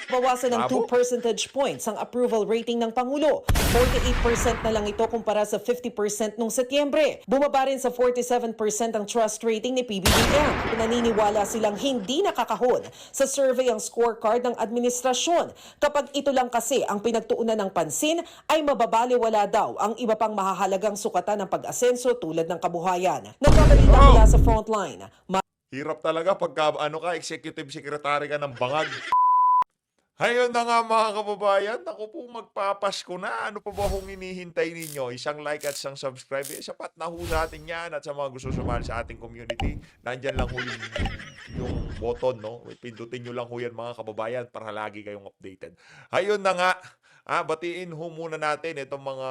Bawasan ng 2 Labo. percentage points ang approval rating ng Pangulo. 48% na lang ito kumpara sa 50% noong Setyembre. Bumaba rin sa 47% ang trust rating ni PBBM. Naniniwala silang hindi nakakahon sa survey ang scorecard ng administrasyon. Kapag ito lang kasi ang pinagtuunan ng pansin, ay mababaliwala daw ang iba pang mahahalagang sukatan ng pag-asenso tulad ng kabuhayan. Nagbabalita mula sa frontline. Hirap talaga pagka ano ka, executive secretary ka ng bangag. Ayun na nga mga kababayan, ako po magpapasko na. Ano pa ba kung hinihintay ninyo? Isang like at isang subscribe. Eh, sapat na ho natin yan. At sa mga gusto sumali sa ating community, nandyan lang ho yung button, no? Pindutin nyo lang ho yan mga kababayan para lagi kayong updated. Ayun na nga, batiin ho muna natin itong mga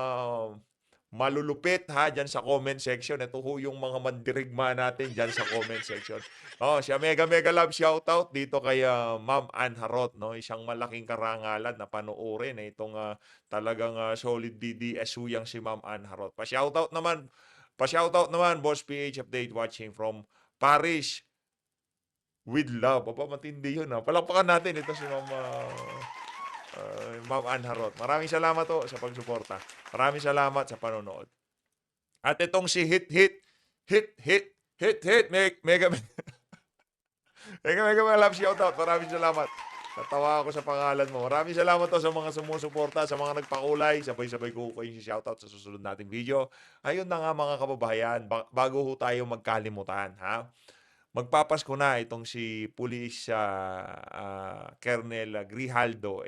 malulupit ha dyan sa comment section. Ito ho yung mga mandirigma natin dyan sa comment section. Oh, siya mega mega love shoutout dito kay Ma'am Ann Harot, no? Isang malaking karangalan na panoorin itong talagang solid DDSU yang si Ma'am Ann Harot. Pa-shoutout naman Boss PH update watching from Paris with love. Aba, matindi yun ha. Palakpakan natin ito si Ma'am Ann Harot. Maraming salamat po sa pagsuporta. Maraming salamat sa panonood. At itong si Mega Mega love shoutout. Maraming salamat. Natawa ako sa pangalan mo. Maraming salamat to sa mga sumusuporta, sa mga nagpakulay. Sabay-sabay ko kayo si shoutout sa susunod nating video. Ayun na nga mga kababayan, bago ho tayo magkalimutan, ha? Magpapasko na itong si Police Colonel Grijaldo,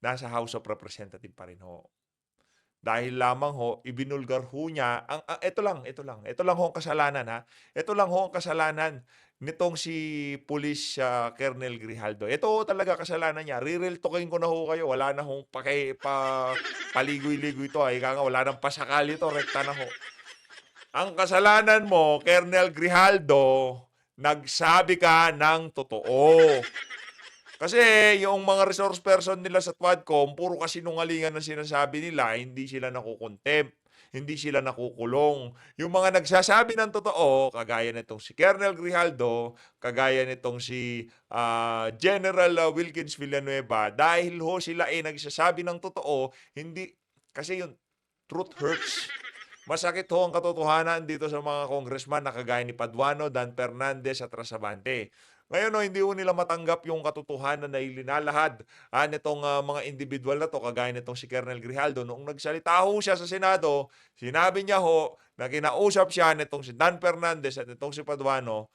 nasa House of Representative pa rin ho. Dahil lamang ho, ibinulgar ho niya, ito lang ho ang kasalanan ha. Ito lang ho ang kasalanan nitong si Police Colonel Grijaldo. Ito ho talaga kasalanan niya. Riril talking ko na ho kayo. Wala na hong paligoy-ligoy ito. Ika nga, wala nang pasakali ito. Rekta na ho. Ang kasalanan mo, Colonel Grijaldo, nagsabi ka ng totoo. Kasi yung mga resource person nila sa Quadcom, puro kasinungalingan ang sinasabi nila, hindi sila nakukontempt, hindi sila nakukulong. Yung mga nagsasabi ng totoo, kagaya nitong si Colonel Grijaldo, kagaya nitong si General Wilkins Villanueva, dahil ho sila nagsasabi ng totoo, hindi, kasi yung truth hurts. Masakit ho ang katotohanan dito sa mga congressman na kagaya ni Paduano, Dan Fernandez at Rasabante. Ngayon, no, hindi ho nila matanggap yung katotohanan na ilinalahad nitong mga individual na to, kagaya nitong si Colonel Grijaldo. Noong nagsalita ho siya sa Senado, sinabi niya ho na kinausap siya nitong si Dan Fernandez at nitong si Paduano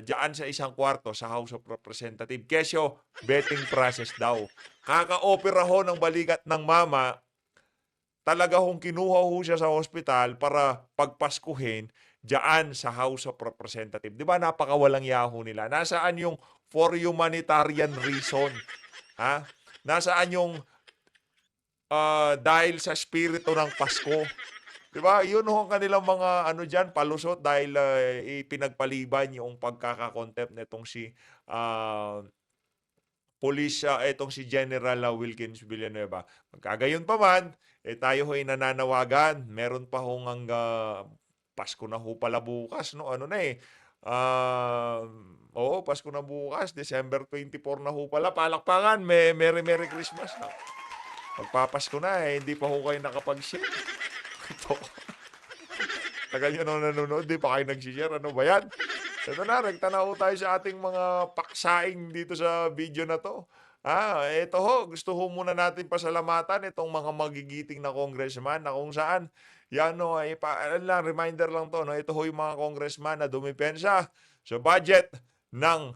diyan sa isang kwarto sa House of Representatives. Kesyo, betting process daw. Kaka-opera ho ng balikat ng mama, talaga hong kinuha ho siya sa hospital para pagpaskuhin diyan sa House of Representatives. Di ba napakawalang yaho nila? Nasaan yung for humanitarian reason? Ha? Nasaan yung dahil sa spirito ng Pasko? Di ba? Yun ho ang kanilang mga ano diyan, palusot dahil ipinagpaliban yung pagkakakontempt nitong si police, itong si General Wilkins Villanueva. Magkagayon pa man, tayo ho'y nananawagan. Meron pa hong Pasko na ho pala bukas, no? Ano na oo, Pasko na bukas, December 24 na ho pala. Palakpakan, Merry Merry Christmas na. Magpapasko na hindi pa ho kayo nakapag-share. Ito. Tagal nyo na nanonood, di pa kayo nag-share. Ano ba yan? Ito na, rekta na ho tayo sa ating mga paksaing dito sa video na to. Ito ho, gusto ho muna natin pasalamatan itong mga magigiting na congressman na kung saan, yan no, reminder lang to, no? Ito ho yung mga congressman na dumipensa sa budget ng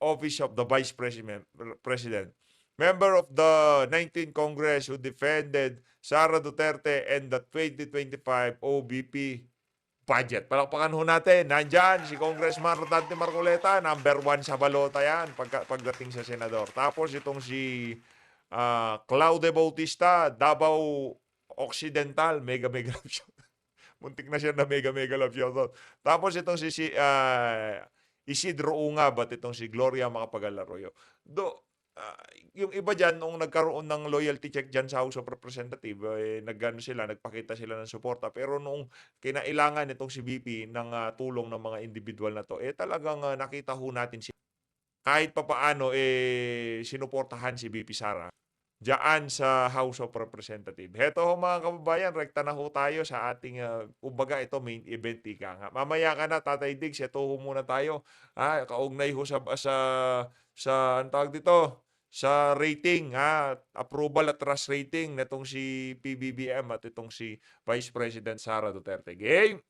Office of the Vice President. Member of the 19th Congress who defended Sara Duterte and the 2025 OBP budget. Palakpakan ho natin. Nandyan si Congressman Rodante Marcoleta, number 1 sa balota yan pagdating sa senador. Tapos itong si Claude Bautista, Davao Occidental, mega love shoutout. Muntik na siya na mega love shoutout. Tapos itong si Isidro Unga, at itong si Gloria Macapagal Arroyo. Yung iba dyan, nung nagkaroon ng loyalty check dyan sa House of Representatives, nagpakita sila ng suporta. Pero nung kinailangan itong si VP ng tulong ng mga individual na to, talagang nakita ho natin kahit papaano, sinuportahan si VP Sara diyaan sa House of Representatives. Heto ho mga kababayan, rekta na ho tayo sa ating, kumbaga ito main event ika nga. Mamaya ka na Tatay Diggs, eto ho muna tayo. Kaugnay ho anong tawag dito, sa rating, approval at trust rating nitong si PBBM at itong si Vice President Sara Duterte. Game!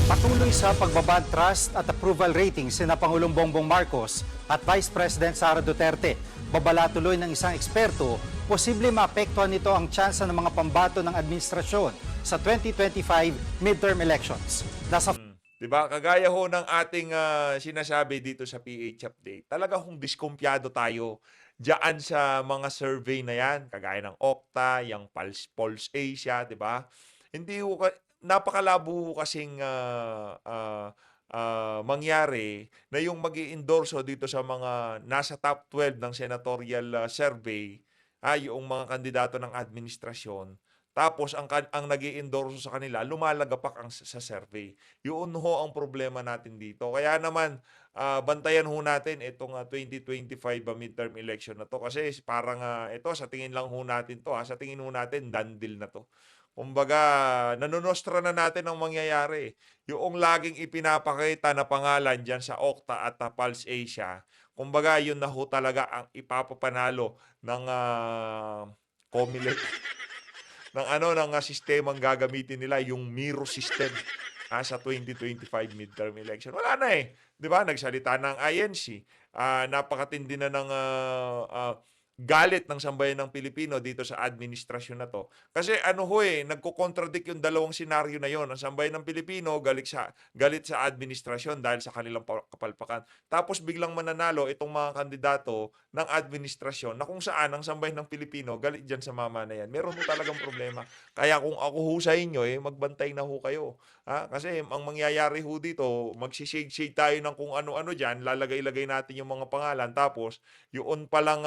Patuloy sa pagbaba trust at approval rating sina Pangulong Bongbong Marcos at Vice President Sara Duterte. Babala tuloy ng isang eksperto, posible maapektuhan nito ang tsansa ng mga pambato ng administrasyon sa 2025 midterm elections. Nasa Diba? Kagaya ho ng ating sinasabi dito sa PH Update, talaga hong diskumpiyado tayo diyan sa mga survey na yan, kagaya ng Okta, yung Pulse Asia, diba? Hindi ho, napakalabo ho kasing mangyari na yung mag-i-endorso dito sa mga nasa top 12 ng senatorial survey, yung mga kandidato ng administrasyon. Tapos ang nag-i-endorso sa kanila, lumalagapak sa survey. Yun ho ang problema natin dito. Kaya naman, bantayan ho natin itong 2025 midterm election na to. Kasi parang ito, sa tingin lang ho natin to. Sa tingin ho natin, done deal na to. Kumbaga, nanonostra na natin ang mangyayari. Yung laging ipinapakita na pangalan dyan sa Okta at Pulse Asia, kumbaga, yun na ho talaga ang ipapapanalo ng COMELEC. ng sistemang gagamitin nila, yung Miro system sa 2025 midterm election. Wala na 'di ba? Nagsalita ng INC, napakatindi na ng galit ng sambayan ng Pilipino dito sa administrasyon na to. Kasi nagko-contradict yung dalawang senaryo na yon. Ang sambayan ng Pilipino galit sa administrasyon dahil sa kanilang kapalpakan. Tapos biglang mananalo itong mga kandidato ng administrasyon na kung saan ang sambayan ng Pilipino galit diyan sa mama na yan. Meron ho talagang problema. Kaya kung ako ho sa inyo, magbantay na ho kayo. Kasi ang mangyayari ho dito, magsishade-shade tayo ng kung ano-ano diyan, lalagay-lagay natin yung mga pangalan, tapos yun palang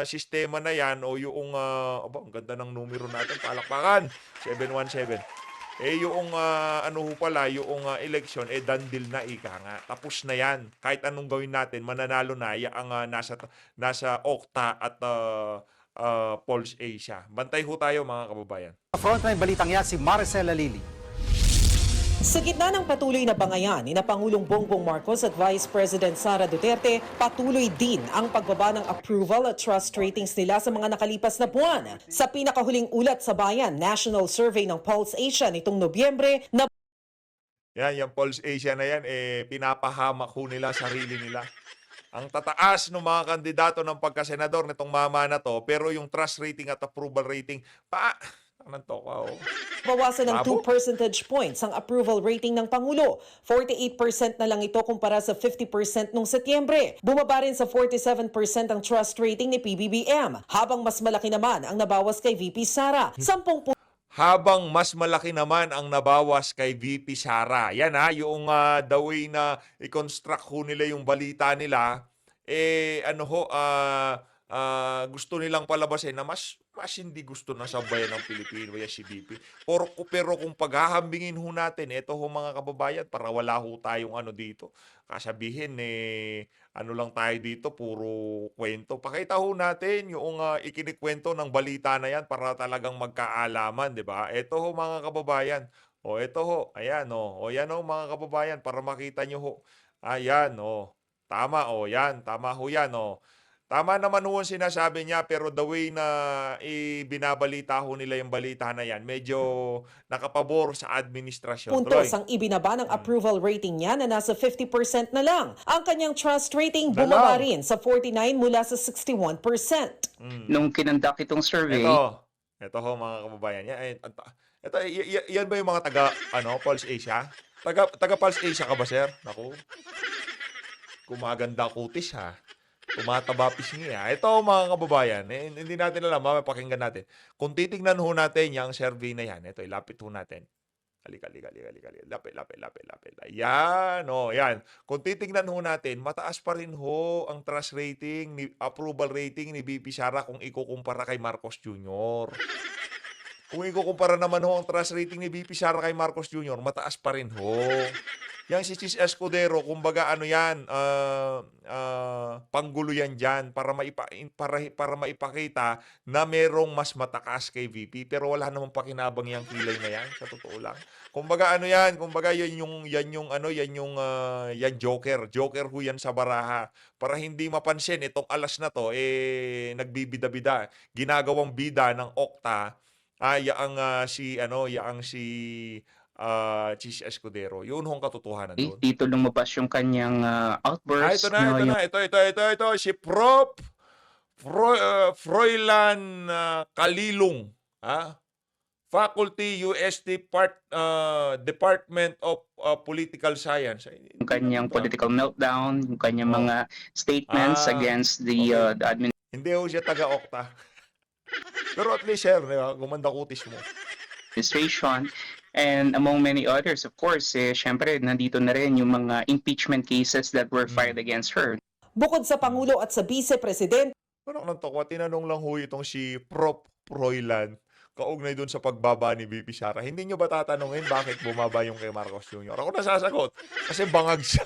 sistema na yan o yung ang ganda ng numero natin, palakpakan, 717. Yung ano ho pala, yung election, done deal na ika nga. Tapos na yan. Kahit anong gawin natin, mananalo na ang nasa Okta at Pulse Asia. Bantay ho tayo mga kababayan. frontline balitang yan si Maricela Lili. Sa gitna ng patuloy na bangayan ni Pangulong Bongbong Marcos at Vice President Sara Duterte, patuloy din ang pagbaba ng approval at trust ratings nila sa mga nakalipas na buwan. Sa pinakahuling ulat sa bayan, National Survey ng Pulse Asia nitong Nobyembre, na Yan, yung Pulse Asia na yan, pinapahamak ho nila sarili nila. Ang tataas ng mga kandidato ng pagkasenador nitong mama na to, pero yung trust rating at approval rating, bawasan ng 2 Labo. percentage points ang approval rating ng Pangulo. 48% na lang ito kumpara sa 50% noong Setyembre. Bumaba rin sa 47% ang trust rating ni PBBM, habang mas malaki naman ang nabawas kay VP Sara. 10 Habang mas malaki naman ang nabawas kay VP Sara. Yan yung the way na i-construct ho nila yung balita nila, gusto nilang palabasin na mas hindi gusto ng sambayan ng Pilipino yan si VP. Pero kung paghahambingin ho natin, eto ho mga kababayan, para wala ho tayong dito. Kasabihin, ano lang tayo dito, puro kwento. Pakita ho natin yung ikinikwento ng balita na yan para talagang magkaalaman, di ba? Eto ho mga kababayan. Eto ho, ayan o. Yan ho mga kababayan, para makita nyo ho. Ayan Tama yan, tama ho yan Tama naman ho ang sinasabi niya, pero the way na ibinabalita ho nila yung balita na yan, medyo nakapabor sa administrasyon. puntos Tuloy. ang ibinaba ng approval rating niya na nasa 50% na lang. Ang kanyang trust rating Na bumaba lang. rin sa 49 mula sa 61%. Nung kinonduct itong survey, Ito ho mga kababayan. Yan ba yung mga taga Pulse Asia? Taga Pulse Asia ka ba, sir? Naku. Kumaganda kutis tumataba pisngi Ito mga kababayan, hindi natin alam, mapapakinggan natin. Kung titingnan ho natin yung survey na yan, ito, ilapit ho natin. Halika. Lapit. Ayan, yan. Kung titingnan ho natin, mataas pa rin ho ang trust rating, approval rating ni VP Sara kung ikukumpara kay Marcos Jr. Kung ikukumpara naman ho ang trust rating ni VP Sara kay Marcos Jr., mataas pa rin ho. Yang si Chis Escudero, kumbaga ano yan, panggulo yan dyan para maipakita na merong mas matakas kay VP. Pero wala namang pakinabang yung kilay na yan, sa totoo lang. Kumbaga ano yan, kumbaga yan Joker. Joker ho yan sa baraha. Para hindi mapansin, itong alas na to, nagbibida-bida. Ginagawang bida ng Okta, yaang si Chis Escudero. Yun hong katotohanan doon. Dito lumabas yung kanyang outburst. Ito. Si Froilan Kalilong. Faculty UST Department of Political Science. Yung kanyang political meltdown, yung kanyang mga statements against the Hindi ho siya taga-Okta. Pero at least, sir, gumanda kutis mo. administration. And among many others, of course, syempre, nandito na rin yung mga impeachment cases that were filed against her. Bukod sa Pangulo at sa Vice Presidente, Parang nang tokwa, tinanong lang ho itong si Prof. Froilan, kaugnay dun sa pagbaba ni VP Sara. Hindi nyo ba tatanungin bakit bumaba yung kay Marcos Jr.? Ako nasasagot, kasi bangag siya.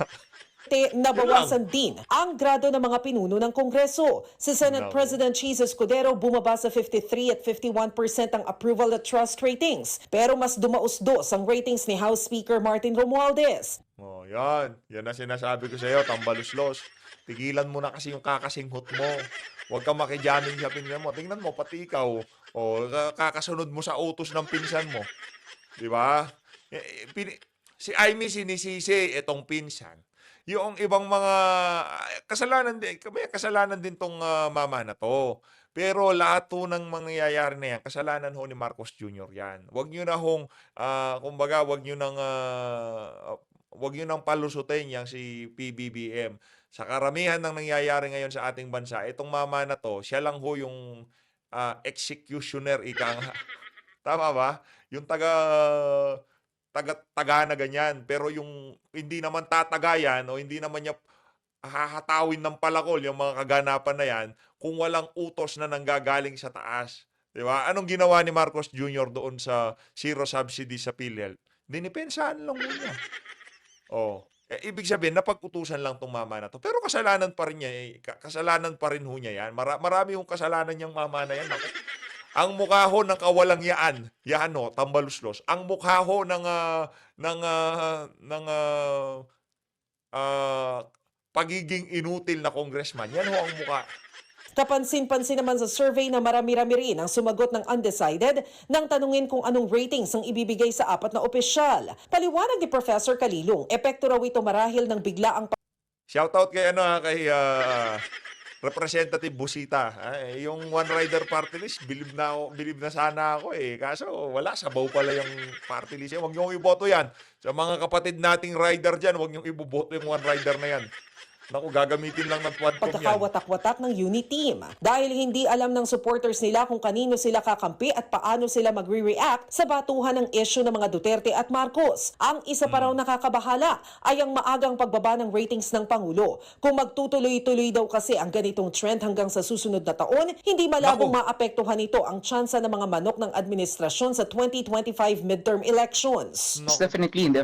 nabawasan din ang grado ng mga pinuno ng Kongreso. Si Senate Nako. President Chis Escudero bumaba sa 53 at 51% ang approval at trust ratings. Pero mas dumausdos ang ratings ni House Speaker Martin Romualdez. Oh, yan. Yan na sinasabi ko sa iyo, tambaluslos. Tigilan mo na kasi yung kakasinghot mo. Huwag kang makijamming sa pinsan mo. Tingnan mo, pati ikaw. Kakasunod mo sa utos ng pinsan mo. Di ba? Si Aimee sinisisi itong pinsan. Yung ibang mga kasalanan din tong mama na to. Pero lahat to ng mangyayari na yan, kasalanan ho ni Marcos Jr. yan. Huwag nyo na hong, kumbaga, huwag nyo nang palusutin yang si PBBM. Sa karamihan ng nangyayari ngayon sa ating bansa, itong mama na to, siya lang ho yung executioner, ika nga. Tama ba? Yung taga na ganyan. Pero yung hindi naman tatagayan o hindi naman niya hahatawin ng palakol yung mga kaganapan na yan kung walang utos na nanggagaling sa taas. Di ba? Anong ginawa ni Marcos Jr. doon sa zero subsidy sa PhilHealth? Dinipensahan lang niya. Ibig sabihin, napag-utusan lang tong mama na to. Pero kasalanan pa rin niya. Kasalanan pa rin ho niya yan. Marami yung kasalanan niyang mama na yan. Ako. Ang mukha ho ng kawalang yaan, tambaluslos. Ang mukha ho ng pagiging inutil na congressman. Yan ho ang mukha. Kapansin-pansin naman sa survey na marami-rami rin ang sumagot ng undecided nang tanungin kung anong ratings ang ibibigay sa apat na opisyal. Paliwanag ni Professor Kalilong, epekto raw ito marahil ng biglaang Shoutout kay Representative Busita. Yung One Rider Party List, bilib na sana ako eh. Kaso wala, sabaw pala yung party list. Huwag niyong iboto yan. Sa mga kapatid nating rider dyan, huwag niyong iboto yung One Rider na yan. Naku, gagamitin lang ng Quadcom yan. pagkakawatak-watak ng unit team. Dahil hindi alam ng supporters nila kung kanino sila kakampi at paano sila magre-react sa batuhan ng issue ng mga Duterte at Marcos. Ang isa pa raw nakakabahala ay ang maagang pagbaba ng ratings ng Pangulo. Kung magtutuloy-tuloy daw kasi ang ganitong trend hanggang sa susunod na taon, hindi malabong maapektuhan nito ang tsansa ng mga manok ng administrasyon sa 2025 midterm elections. Definitely, no.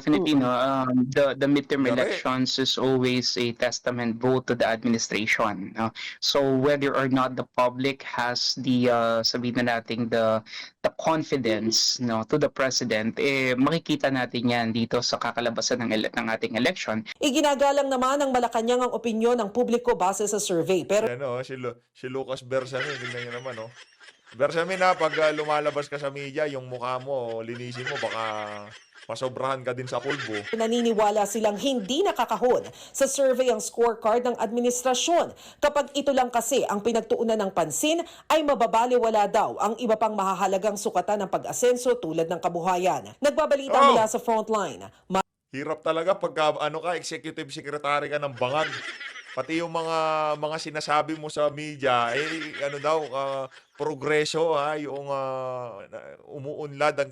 The midterm elections is always a testament vote to the administration. So whether or not the public has the sabihin na natin the confidence to the president, makikita natin yan dito sa kakalabasan ng ating election. Iginagalang naman ng Malacanang ang opinyon ng publiko base sa survey. Pero Si Lucas Bersamin, tingnan niyo naman, Bersamin, pag lumalabas ka sa media, yung mukha mo, linisin mo, baka masobrahan ka din sa pulbo. naniniwala silang hindi nakakahon sa survey ang scorecard ng administrasyon. Kapag ito lang kasi ang pinagtuunan ng pansin, ay mababaliwala daw ang iba pang mahahalagang sukatan ng pag-asenso tulad ng kabuhayan. Nagbabalita mula sa frontline. Hirap talaga pagka executive secretary ka ng bangag. Pati yung mga sinasabi mo sa media, progreso, yung umuunlad ang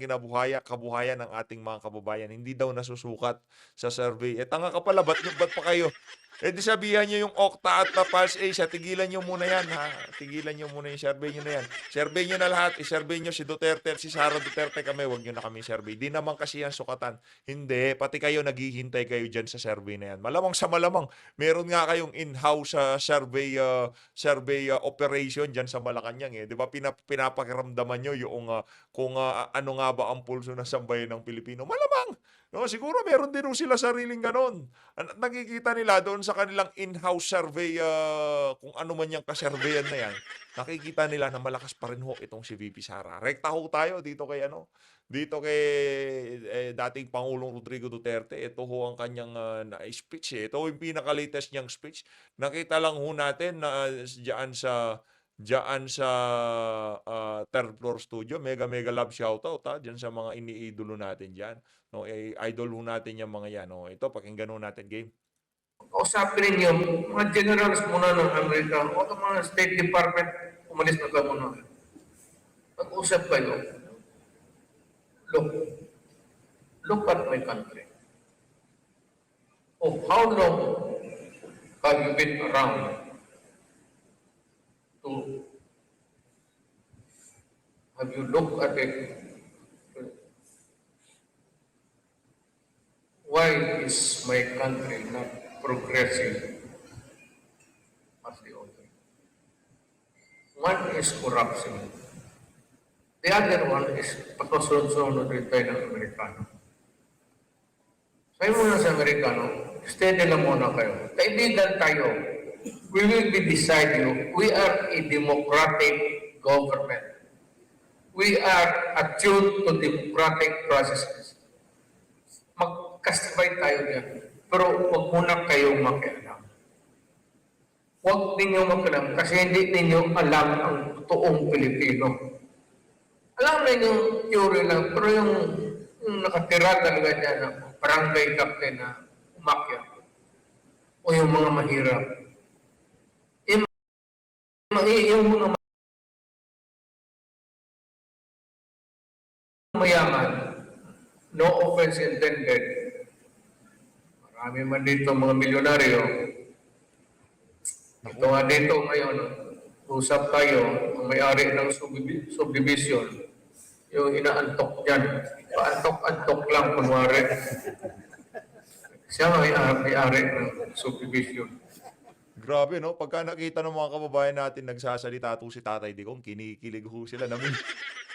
kabuhayan ng ating mga kababayan. Hindi daw nasusukat sa survey. Tanga ka pala, ba't pa kayo? Eh di sabihan nyo yung Okta at Pulse Asia, tigilan nyo muna yan ha. Tigilan nyo muna yung survey nyo na yan. Survey nyo na lahat. I-survey nyo si Duterte at si Sara Duterte kami. Huwag nyo na kami survey. Di naman kasi yan sukatan. Hindi. Pati kayo naghihintay kayo dyan sa survey na yan. Malamang sa malamang. Meron nga kayong in-house survey operation dyan sa Malacanang eh. Di ba pinapakiramdaman nyo yung kung ano nga ba ang pulso ng sambayan ng Pilipino. Malamang. No, siguro meron din sila sariling ganon. Nakikita nila doon sa kanilang in-house survey, kung ano man yung kasurveyan na yan, nakikita nila na malakas pa rin ho itong si VP Sara. Rekta ho tayo dito kay dating Pangulong Rodrigo Duterte. Ito ho ang kanyang speech eh. Ito ho yung pinaka-latest niyang speech. Nakita lang ho natin na diyan sa third floor studio, mega love shoutout diyan sa mga iniidolo natin diyan. No, idol ho natin yung mga yan. No, ito pakinggan ho natin game. Kausapin ninyo, mga generals muna ng Amerika, o ng mga State Department, umalis na ka muna. Pag-usap kayo, look at my country. Oh, how long have you been around to have you looked at it? Why is my country not progressing as the other? One is corruption. The other one is pagkasunod rin tayo ng Amerikano. Sabi muna sa Amerikano, steady lang muna kayo. Kaibigan tayo. We will be beside you. We are a democratic government. We are attuned to democratic processes. Magkasabay tayo diyan. Pero huwag muna kayong makialam. Huwag ninyo makialam kasi hindi ninyo alam ang totoong Pilipino. Alam ninyo theory lang, pero yung nakatira talaga dyan na barangay captain na umakyat o yung mga mahirap. Yung mga mayaman, no offense intended, marami man dito mga milyonaryo. Ito nga dito ngayon, usap tayo, ang may-ari ng subdivision, yung inaantok dyan. Paantok-antok lang, kunwari. Siya may-ari ng subdivision. Grabe, no? Pagka nakita ng mga kababayan natin nagsasalita to si Tatay Digong, kinikilig ho sila.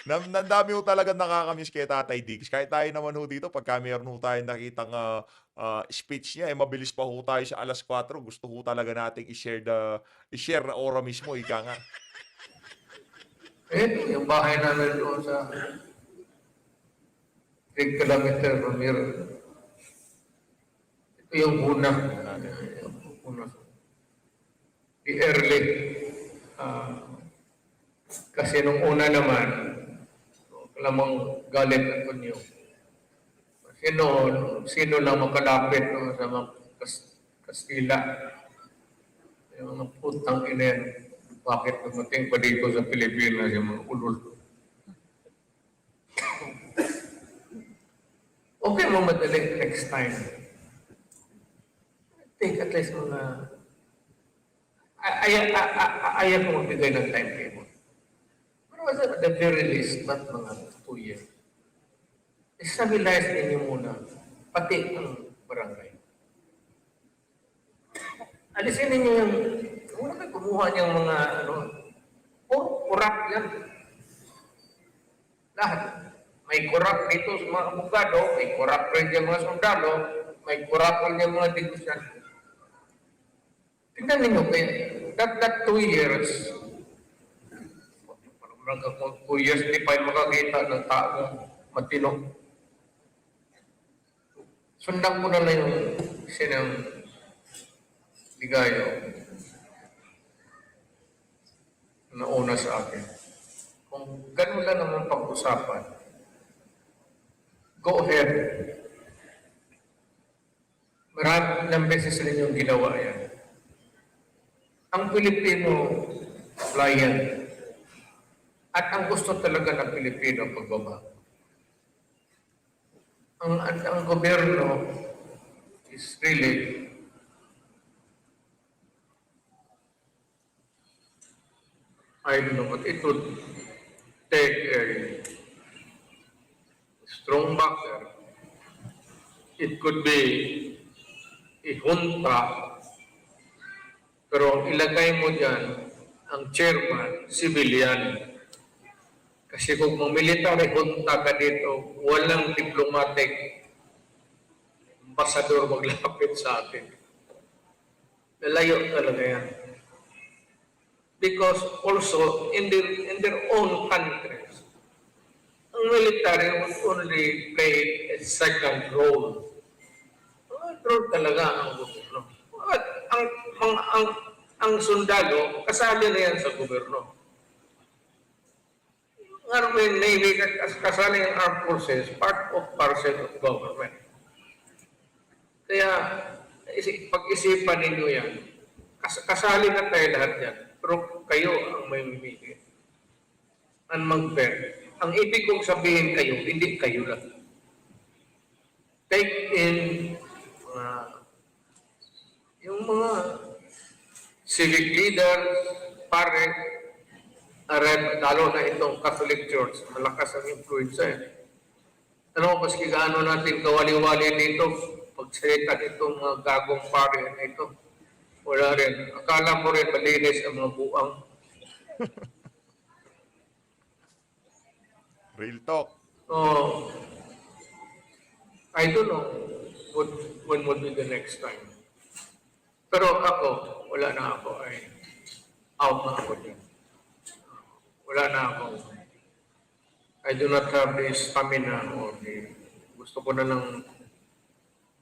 Nandami ho talaga nakakamiss kay Tatay Diggs. Kahit tayo naman ho dito, pagka meron ho tayo nakitang speech niya, mabilis pa ho tayo sa 4:00. Gusto ho talaga nating i-share na ora mismo, ika nga. Yung bahay namin doon sa 3 kilometer from here. Ito yung una. The early. Kasi nung una naman, lamang galit ako niyo. Sino lang makalapit sa mga Kastila? Yung mga putang ina, bakit dumating pa dito sa Pilipinas yung mga ulol? Okay mo madali next time. Take at least mga... Ayaw ko magbigay ng timetable. Pero at the very least, not mga 2 years. Stabilize ninyo muna, pati ang barangay. Alisin ninyo yung, kung kayo kumuha niyang mga, corrupt yan. Lahat. May corrupt dito sa mga abogado, may corrupt rin yung mga sundalo, may corrupt rin yung mga negosyante. Tingnan ninyo, that 2 years, parang 2 years, di pa yung makakita ng tao matino. Sundan ko na lang yung sinang Ligayo na una sa akin. Kung ganun lang naman pag-usapan, go ahead. Marami ng beses rin yung ginawa yan. Ang Pilipino, client, at ang gusto talaga ng Pilipino pagbabago. Ang gobyerno is really I don't know, but it would take a strong backer. It could be a junta, pero ang ilagay mo dyan, ang chairman, civilian. Kasi kung military junta ka dito, walang diplomatic ambasador maglapit sa atin. Nalayo talaga yan. Because also, in their own countries, ang military would only play a second role. Role talaga ang gobyerno. At ang sundalo, kasali na yan sa gobyerno. Ang Army, Navy, kasali ang armed forces, part of parcel of government. Kaya, pag-isipan ninyo yan, kasali na tayo lahat yan, pero kayo ang may mimili. Ang mag-fair. Ang ibig kong sabihin kayo, hindi kayo lang. Take in yung mga civic leaders, pare, lalo na itong Catholic Church, malakas ang influence eh. Ano, maski gaano natin kawali-wali dito, pagsalita nitong mga gagong pare na ito, wala rin. Akala mo rin malinis ang mga buang. Real talk. Oh, I don't know when would be the next time. Pero ako, wala na ako. Out na ako dyan. Wala na ako. I do not have the stamina or gusto ko na lang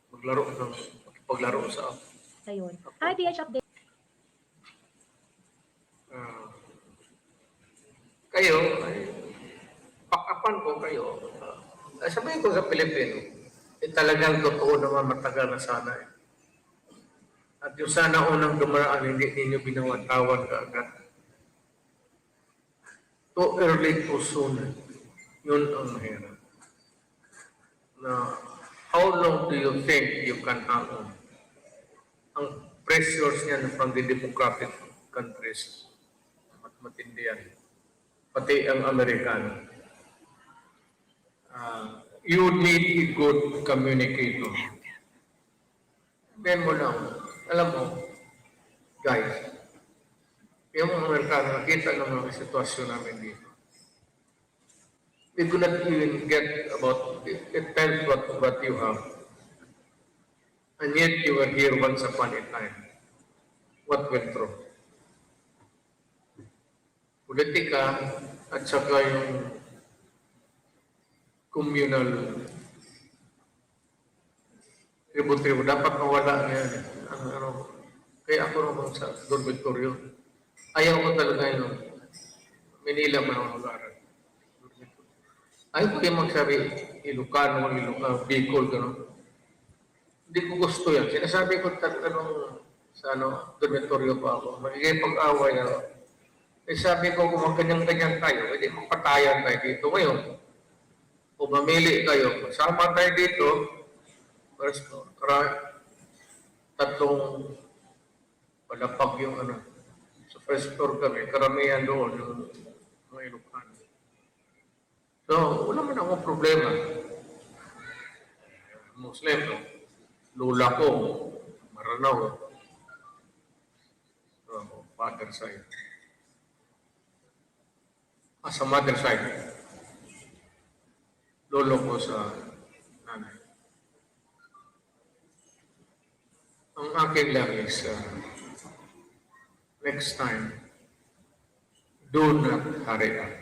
paglaro sa Ayun. RTH update. Kayo, pakapan ko kayo. Sabihin ko sa Pilipino, talagang totoo naman matagal na sana eh. At yung sana unang dumaraan, hindi ninyo binawatawan kaagad. Too early, too soon. Yun ang mahirap. Na, how long do you think you can hang on? Ang pressures niyan from the democratic countries, matindi yan. Pati ang Amerikano. You need a good communicator. Sabihin mo lang, alam mo, guys, yung mga Amerikano, nakita ng mga sitwasyon namin dito. We could not even get about, it depends what you have. And yet you were here once upon a time. What went through? Politika at saka yung communal tribu-tribu. Dapat mawala na yan. Kaya ako naman sa dormitoryo. Ayaw ko talaga yun. Manila man ang mag-aaral. Ayaw ko yung magsabi, Ilocano, Bicol, gano'n. Hindi ko gusto yan. Sinasabi ko talaga nung sa dormitoryo pa ako. Magiging pag-away na. Sabi ko, kung magkanyang-kanyang tayo, hindi magpatayan tayo dito ngayon. Kung mamili kayo, sama tayo dito, tatlong palapag yung sa first floor kami, karamihan doon, yung mga Ilocano. So, wala man akong problema. Muslim, no? Lula ko, Maranao. So, father side. Sa mother side, lolo ko sa nanay. Ang akin lang is, next time, do not hurry up.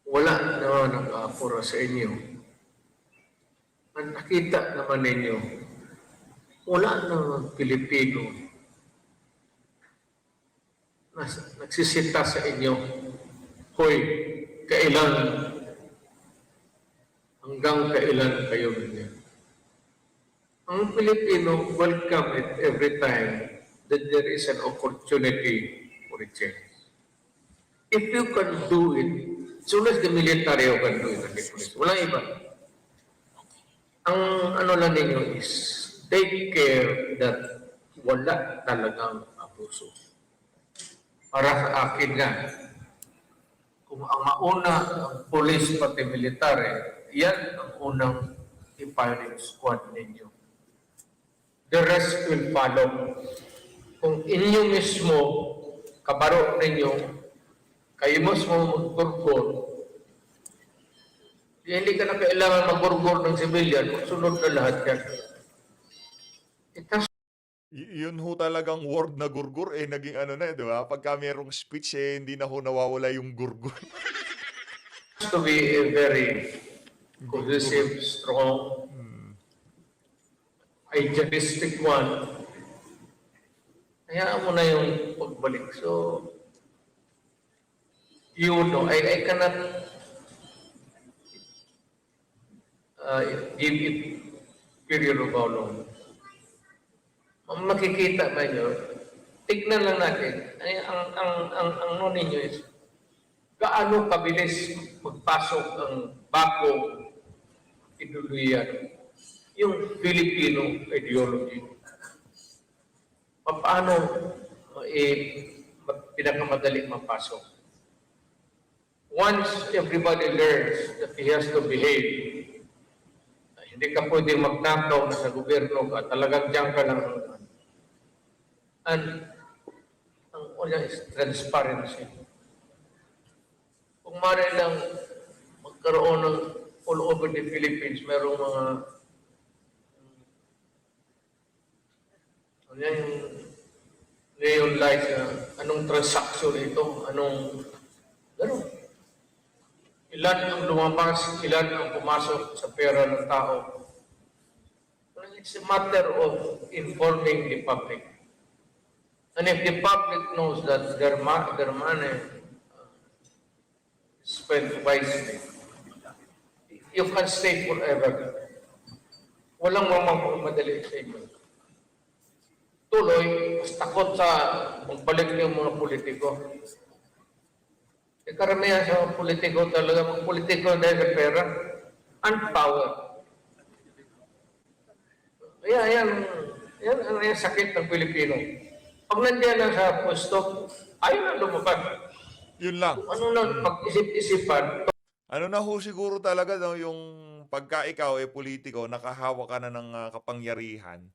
Wala naman nag-aapura sa inyo. Ang nakita naman ninyo, wala naman Pilipino na nagsisita sa inyo. Hoy, kailan? Hanggang kailan kayo ganyan? Ang Pilipino welcome it every time that there is an opportunity for a change. If you can do it, as soon as the military can do it, and the police, walang iba. Ang lang ninyo is take care that wala talagang abuso. para sa akin nga, kung ang mauna ang police pati military, yan ang unang i-firing squad ninyo. The rest will follow. Kung inyo mismo, kabaro ninyo, kayo mismo magburgor, hindi ka na kailangan magburgor ng civilian, sunod na lahat yan. It has Yun ho talagang word na gurgur, naging ano na, di ba? Pagka merong speech, hindi na ho nawawala yung gurgur. to be a very cohesive, strong, idealistic one. Hayaan mo na yung pagbalik. So, you know, I cannot give it period of how long. Ang makikita ba nyo, tignan lang natin, ang ano ninyo is, gaano kabilis magpasok ang bagong ideolohiya, yung Filipino ideology. Paano pinakamadali mapasok? Once everybody learns that he has to behave, hindi ka pwedeng magnakaw na sa gobyerno at talagang diyan ka lang. And ang una is transparency. Kung mara lang magkaroon ng all over the Philippines, merong mga ano yan, yung neon lights na anong transaction ito, anong gano'n. Ilan ang lumabas, ilan ang pumasok sa pera ng tao. It's a matter of informing the public. And if the public knows that their money is spent wisely, you can stay forever. Walang madali sa inyo. Tuloy, mas takot sa magbalik ng mga politiko. Karamihan sa mga politiko talaga, mga politiko dahil sa pera and power. Yan ang sakit ng Pilipino. Pag nandiyan na sa pwesto, ayaw na lumabas. Yun lang. Ano na pag-isip-isipan, Ano na ho siguro talaga no, yung pagka ikaw politiko, nakahawa ka na ng kapangyarihan,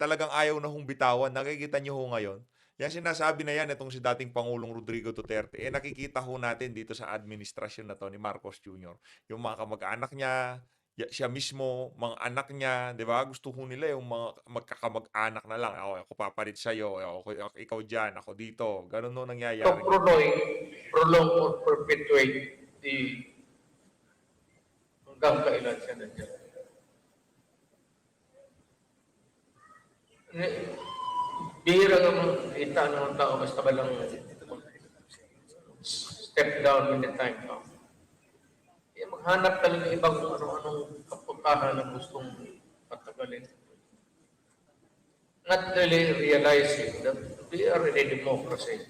talagang ayaw na hong bitawan. Nakikita niyo ho ngayon. Yan sinasabi na yan, itong si dating Pangulong Rodrigo Duterte, nakikita ho natin dito sa administrasyon na to ni Marcos Jr. Yung mga kamag-anak niya, siya mismo, mga anak niya, di ba? Gusto ho nila yung mga magkakamag-anak na lang. Ako papalit sa'yo, ikaw dyan, ako dito. Ganun no nangyayari. to prolong or perpetuate the hanggang kailan siya nandiyan. Bihira naman kita ng tao basta ba lang step down when the time comes. Maghanap talaga ibang ano-anong kaputahan na gustong patagalin. Not really realizing that we are in a democracy.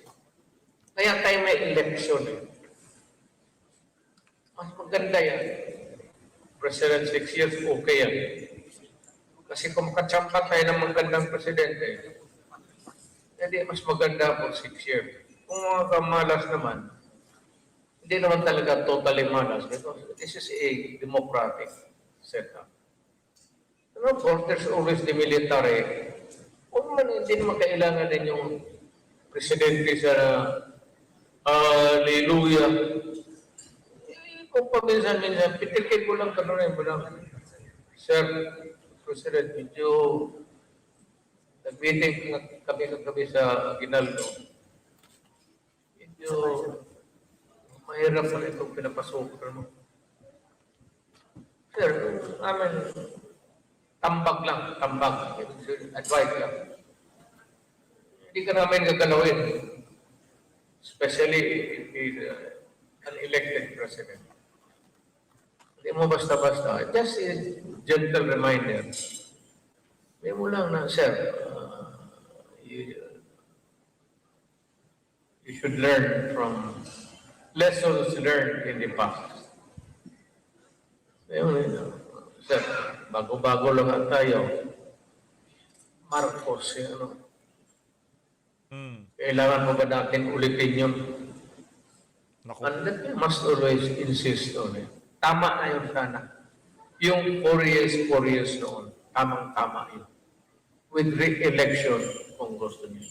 Kaya tayo may election. Mas maganda yan. President 6 years, okay yan. Kasi kung makatsampa tayo ng magandang presidente, hindi mas maganda po 6 years. Kung mga kamalas naman, hindi naman talaga totally malas because this is a democratic setup. And of course, there's always the military. Kung man hindi naman kailangan din yung presidente sa hallelujah. Kung paminsan-minsan, pitikin ko lang kanunay mo lang, Sir President, medyo nag-meeting kami sa Aguinaldo. Medyo mahirap pa rin itong pinapasukan mo. Sir, amin, tambag lang, advice lang. Hindi ka namin gagalawin. Especially if he's an elected president. Hindi mo basta-basta. Just a gentle reminder. May mo lang na, sir, you should learn from lessons learned in the past. Sir, bago-bago lang tayo. Marcos, Kailangan pa ba natin ulitin yun? Naku. And that we must always insist on it. Tama na yun sana. Yung 4 years noon, tamang-tama yun. With re-election, kung gusto niyo.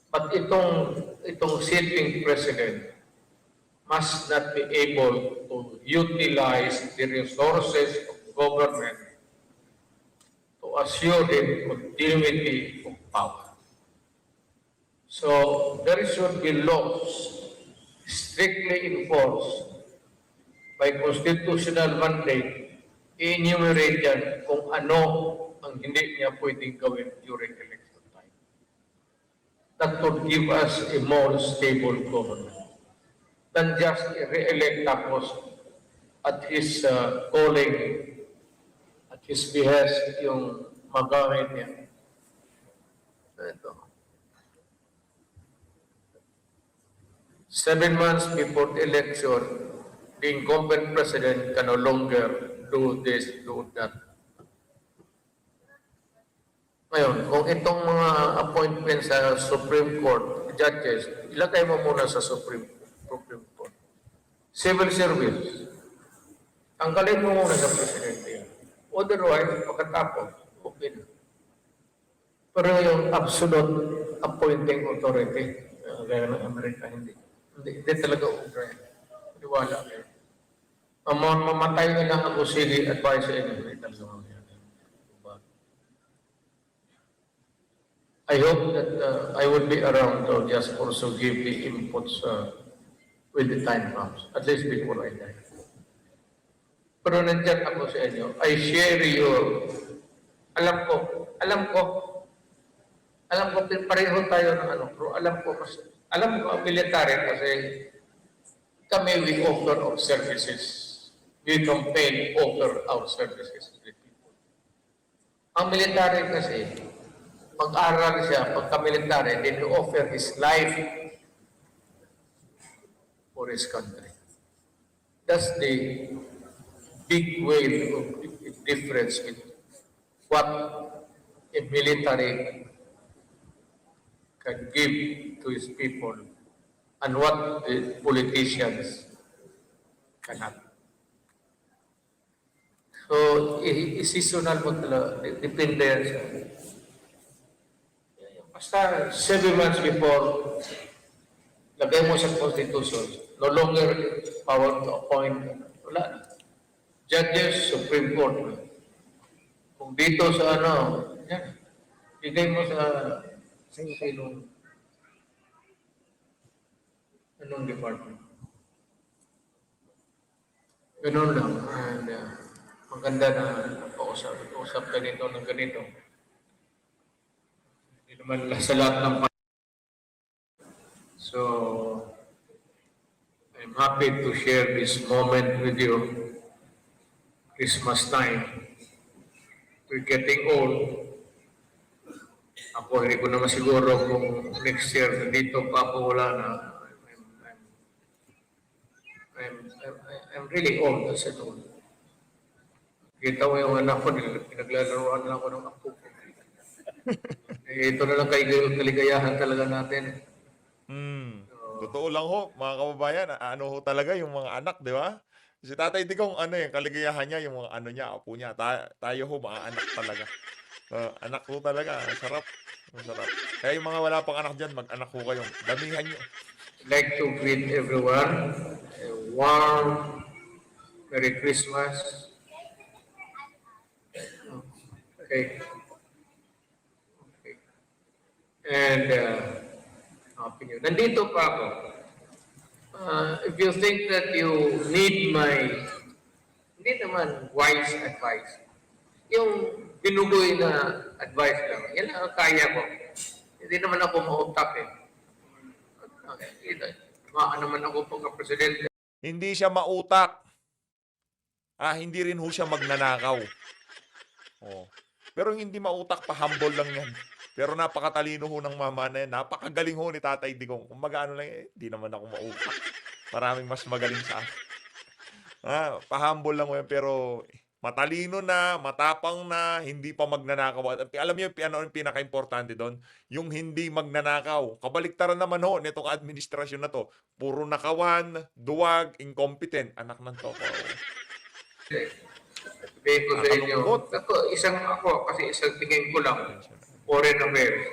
But itong sitting president must not be able to utilize the resources of government to assure him continuity of power. So there should be laws strictly enforced by constitutional mandate, enumerate yan kung ano ang hindi niya pwedeng gawin during election time. That would give us a more stable government than just re-elect tapos at his calling, at his behest yung magamit niya. Ito. 7 months before the election, the incumbent president can no longer do this, do that. Ngayon, kung itong mga appointments sa Supreme Court, judges, ilagay mo muna sa Supreme Court. Civil service, tanggalin mo muna sa presidente. Otherwise, pagkatapos, okay na. Pero yung absolute appointing authority, gaya ng Amerika, hindi talaga okay. Wala kayo. Mamatay na lang ako sili advice sa inyo. Hindi talaga mangyayari. I hope that I will be around to just also give the inputs when the time comes. At least before I die. Pero nandiyan ako sa inyo. I share your... Alam ko, pareho tayo ng ano, pero alam ko ang military kasi kami we offer our services. We campaign offer our services to the people. Ang military kasi, pag-aral siya, pagka-military, then he offer his life for his country. That's the big way of difference with what a military can give to his people and what the politicians cannot. So, seasonal mo talaga. Depende yan sa... Basta 7 months before, lagay mo sa Constitution, no longer power to appoint. Wala na. Judges, Supreme Court. Kung dito sa ano, yan, bigay mo sa anong department. Ganun lang. And maganda na pausap ganito ng ganito. Hindi naman sa lahat ng So, I'm happy to share this moment with you. Christmas time. We're getting old. Ako, hindi ko naman siguro kung next year nandito pa ako wala na. I'm really old as an old. Kita mo yung anak ko, pinaglalaroan lang ako ng apo ko. Ito na lang kaligayahan talaga natin. Totoo lang ho, mga kababayan, ano ho talaga yung mga anak, di ba? Si Tatay Digong, ano yung kaligayahan niya, yung mga ano niya, apo niya. Tayo ho, mga anak talaga. Anak ho talaga, sarap. Masarap. Kaya yung mga wala pang anak dyan, mag-anak ho kayo. Damihan nyo. I'd like to greet everyone a warm Merry Christmas. Okay. And Happy New Year. Nandito pa ako. If you think that you need my, hindi naman wise advice, yung binugoy na advice lang, yan lang ang kaya ko. Hindi naman ako ma-utak eh. Naman ako pagka-presidente. Hindi siya mautak. Hindi rin ho siya magnanakaw. Pero hindi mautak, pa-humble lang yan. Pero napakatalino ho ng mama na yan. Napakagaling ho ni Tatay Digong. Kung mag-ano lang, hindi naman ako mautak. Maraming mas magaling sa akin. Pa-humble lang ho yan, pero matalino na, matapang na, hindi pa magnanakaw. At alam niyo ano yung pinaka-importante doon? Yung hindi magnanakaw. Kabaliktaran naman ho nitong administrasyon na to. Puro nakawan, duwag, incompetent. Anak ng toko. Sabihin ko sa inyo, Nakakalungkot. ako, kasi isang tingin ko lang, foreign affairs,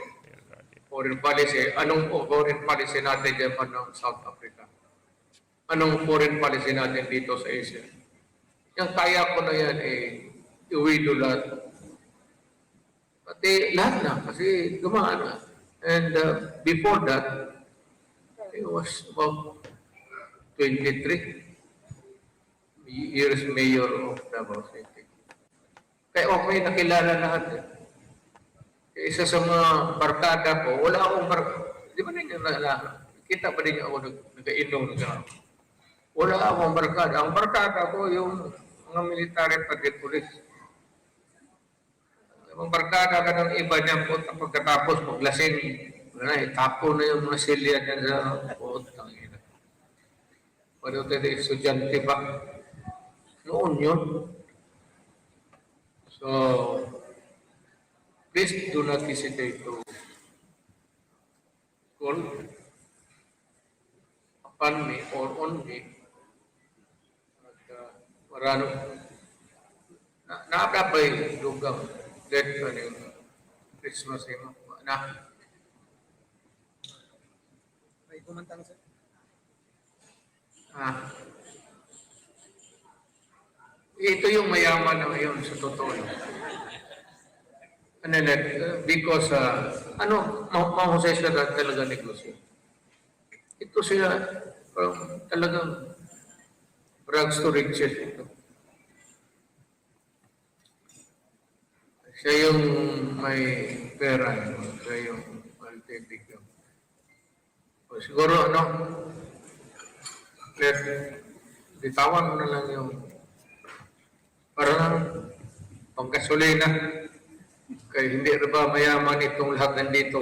foreign policy. Anong foreign policy natin dyan ng South Africa? Anong foreign policy natin dito sa Asia? Yung kaya ko na yan, iuwi lahat. Pati lahat na, kasi gumaan na. And before that, it was about 23 years mayor of Davao City. Kaya okay, nakilala lahat. Isa sa mga barkada ko, wala akong barkada. Di ba ninyo kita pa ninyo ako nag-inom na. Wala akong barkada. Ang barkada ko yung mga military pati pulis. Ang barkada ka ng iba niya po pagkatapos maglasing. Wala, itapo na yung mga silya niya sa puot ng ina. Pwede tayo estudyante pa. Noon yun. So, please do not hesitate to call upon me or on me. Marano, naapapay lugang dead ka yung Christmas mo. Na, May kumantang sir. ito yung mayaman na ngayon sa totoo. Because, mahusay sila talaga negosyo. Ito sila, talagang rags to riches ito. Siya yung may pera, siya yung maltipig. Siguro, bitawan mo na lang yung parang panggasolina. Kaya hindi na ba mayaman itong lahat nandito?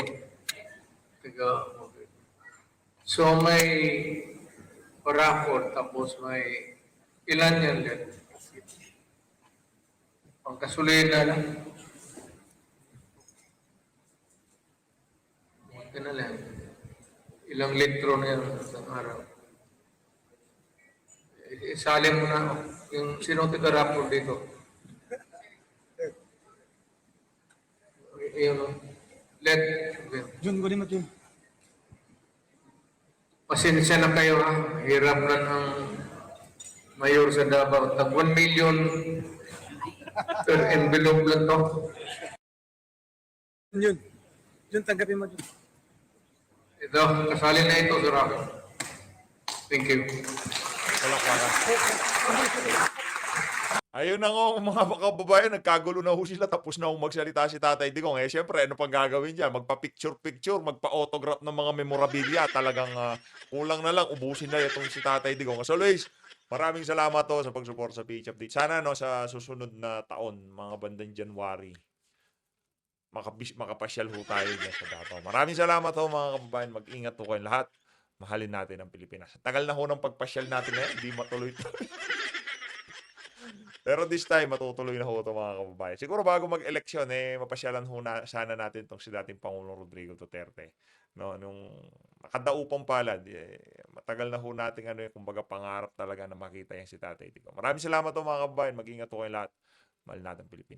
So may parapol, tapos may ilan yan din. Panggasolina lang. Ito na lang. Ilang litro na yan sa araw. Isalin mo na yung sino tigarapol dito. Let Jun, guli mo Jun. pasensya na kayo ha. Hirap na ng mayor sa Davao. Tag 1 million per envelope lang to. Jun. Jun, tanggapin mo Jun. Ito, kasali na ito sa Rafi. Thank you. Ayun na nga mga kababayan, nagkagulo na ho sila, tapos na ho magsalita si Tatay Digong. Siyempre, ano pang gagawin dyan? Magpa-picture-picture, magpa-autograph ng mga memorabilia. Talagang kulang na lang, ubusin na itong si Tatay Digong. As always, maraming salamat to sa pag-support sa PH Update. Sana sa susunod na taon, mga bandang January, makapasyal ho tayo dyan sa Davao. Maraming salamat ho mga kababayan. Mag-ingat ho kayong lahat. Mahalin natin ang Pilipinas. Tagal na ho ng pagpasyal natin hindi matuloy-tuloy. Pero this time, matutuloy na ho ito mga kababayan. Siguro bago mag-eleksyon, mapasyalan ho sana natin itong si dating Pangulong Rodrigo Duterte. No, nung nakadaupang palad, matagal na ho natin kumbaga pangarap talaga na makita yan si Tatay Digong. Maraming salamat ho mga kababayan. Mag-ingat ho kayong lahat. Mahal natin Pilipinas.